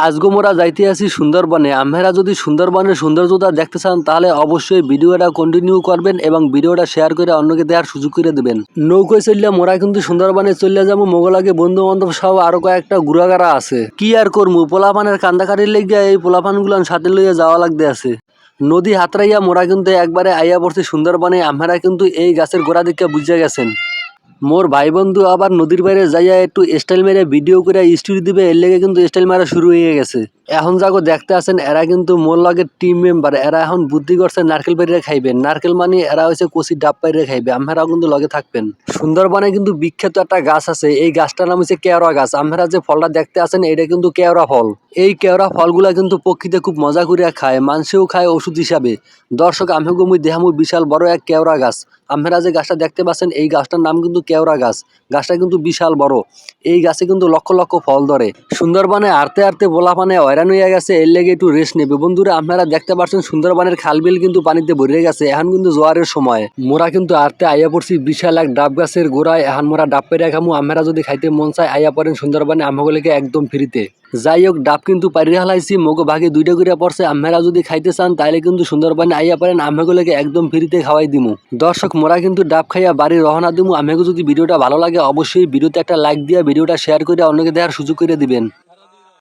আজগো মোরা যাইতে আছি সুন্দরবনে। আপনারা যদি সুন্দরবনের সৌন্দর্যতা দেখতে চান তাহলে অবশ্যই ভিডিওটা কন্টিনিউ করবেন এবং ভিডিওটা শেয়ার করে অন্যকে দেখার সুযোগ করে দেবেন। নৌকোয় চললে মোরা কিন্তু সুন্দরবনে চলে যাবো, মোগলাগে বন্ধু বান্ধব সহ আরো কয়েকটা ঘুরাগারা আছে। কি আর করমু, পোলাপানের কান্দাকাটির লেগে এই পোলাপান গুলান সাথে লইয়া যাওয়া লাগতে আছে। নদী হাতড়াইয়া মোরা কিন্তু একবারে আইয়া পড়ছি সুন্দরবনে। আপনারা কিন্তু এই গাছের গোড়া দিকে বুঝে গেছেন। মোর ভাই বন্ধু আবার নদীর বাইরে যাইয়া একটু স্টাইল মেরে ভিডিও করে স্টোরি দিবে, এর লেগে কিন্তু স্টাইল মারা শুরু হয়ে গেছে। এখন যাগো দেখতে আছেন এরা কিন্তু মোর লগের টিম মেম্বার। এরা এখন বুদ্ধি করছে নারকেল পাইরে খাইবে। নারকেল মানে এরা হচ্ছে কচি ডাব পাইরে খাইবে। আপনারাও কিন্তু লগে থাকবেন। সুন্দরবনে কিন্তু বিখ্যাত একটা গাছ আছে, এই গাছটার নাম হচ্ছে কেওড়া গাছ। আপনারা যে ফলটা দেখতে আছেন এটা কিন্তু কেওড়া ফল। এই কেওড়া ফলগুলা কিন্তু প্রকৃতি খুব মজা করিয়া খায়, মানুষেও খায় ওষুধ হিসাবে। দর্শক আমি দেহামু বিশাল বড় এক কেওড়া গাছ। আপনারা যে গাছটা দেখতে পাচ্ছেন এই গাছটার নাম কিন্তু কেওড়া গাছ। গাছটা কিন্তু বিশাল বড়। এই গাছে কিন্তু লক্ষ লক্ষ ফল ধরে। সুন্দরবনে হাঁটতে হাঁটতে পোলাপানে হয়রান হইয়া গেছে, এর লেগে একটু রেস্ট নেবে। বন্ধুরা আপনারা দেখতে পাচ্ছেন সুন্দরবনের খালবিল কিন্তু পানিতে ভরে গেছে। এখন কিন্তু জোয়ারের সময়। মোরা কিন্তু হাঁটতে আইয়া পড়ছি বিশাল এক ডাব গাছের গোড়ায়। এখন মোরা ডাব পেরে খামু। আপনারা যদি খাইতে মন চায় আইয়া পড়েন সুন্দরবনে, আমাগুলিকে একদম ফ্রিতে। যাই হোক, ডাব কিন্তু পাইরে হালাইছি, মগো ভাগে দুইটা করে পড়ছে। আপনারা যদি খাইতে চান তাহলে কিন্তু সুন্দরবনে আইয়া পারেন, আমাগুলোকে একদম ফ্রিতে খাওয়াই দিমু। দর্শক মোরা কিন্তু ডাব খাইয়া বাড়ি রওনা দিমু। আমাকে যদি ভিডিওটা ভালো লাগে অবশ্যই ভিডিওতে একটা লাইক দিয়ে ভিডিওটা শেয়ার করে অন্যকে দেখার সুযোগ করে দিবেন।